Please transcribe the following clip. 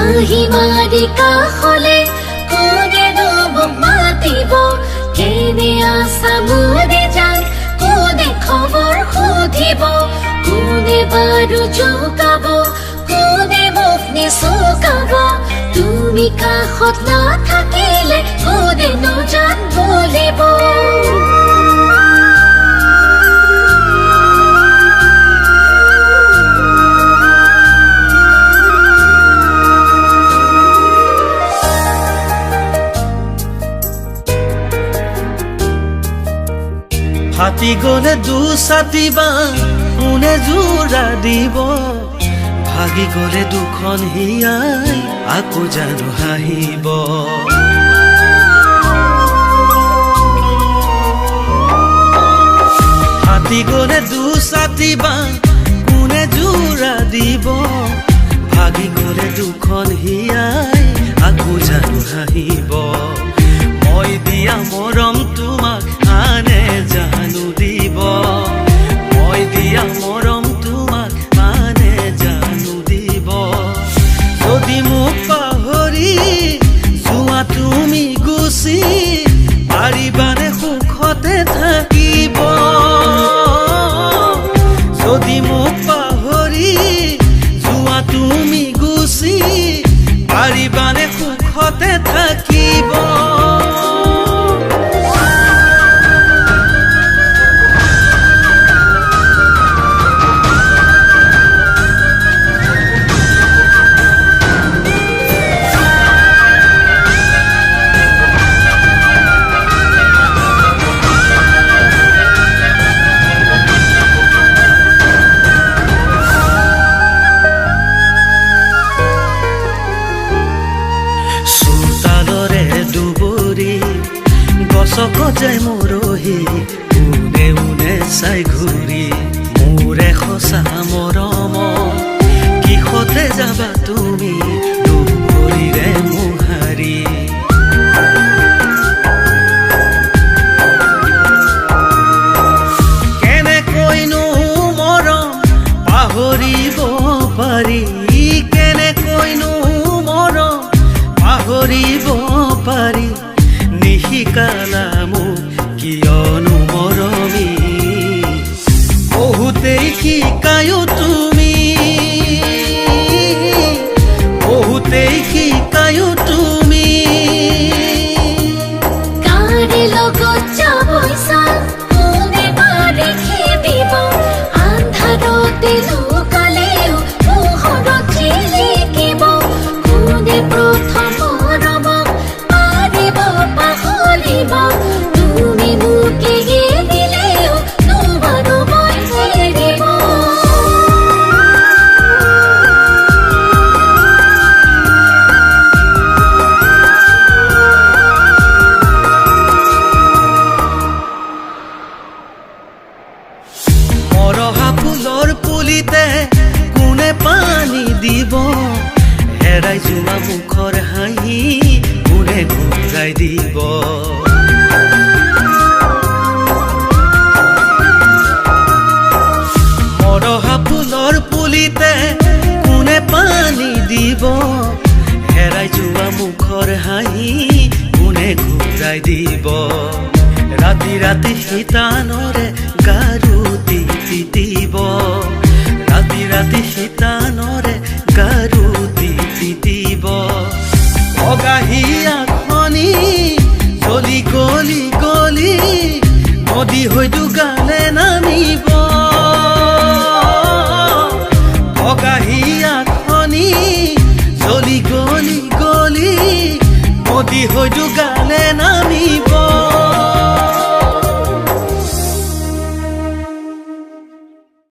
Mahimari kahole kone dobo matibo kene asamode jan kone khobor khodibo kone baru jokabo kone mofne sokabo tumi kahot na thakile kone no jan bolibo Fati gole dusatibah une jura dibo bhagi gole dukhon hiyai ako janu hahibo Fati gole dusatibah une jura dibo bhagi gole dukhon hiyai ako janu hahibo moi dia morom tumak ane janu দিব মই দিয়া মৰম তোমাক মানে জানো দিব যদি মোক পাহৰি যোৱা তুমি গুচি পাৰিবানে সুখতে থাকিব যদি মোক পাহৰি যোৱা তুমি গুচি পাৰিবানে সুখতে থাকিব গছকজাই মৰহি উনে উনে চাই ঘূৰি মোৰে সঁচা মৰম কিহতে যাবা তুমি দুভৰিৰে মোহাৰি কেনেকৈনো মৰম পাহৰিব পাৰি কেনেকৈনো মৰম পাহৰিব পাৰি শিকালামো কিয়নো মৰমি বহুতেই শিকায়ো তুমি বহুতেই শিকায়ো তুমি কাৰে লগত যাবইছা কোনে বাৰে খেদিব আন্ধাৰতে লুকালেও পোহৰত জিলিকিব কোনে প্ৰথম তুমি মুকে দিলেও তোমাৰো মই দিব মৰহা ফুলৰ পুলিতে কোনে পানী দিব হেৰাই যোৱা মুখৰ হাঁহি কোনে ঘূৰাই দিব মৰহা ফুলৰ পুলিতে কোনে পানী দিব হেৰাই যোৱা মুখৰ হাঁহি কোনে ঘূৰাই দিব ৰাতি ৰাতি শীতানৰে গাৰু তিতি দিব ৰাতি ৰাতি শীতানৰে গাৰু তিতি দিব অগাহিয়া খনি গলি গলি গলি নদী হয়তো গালে নামিব অগাহিয়া খনি গলি গলি গলি নদী হয়তো গালে নামিব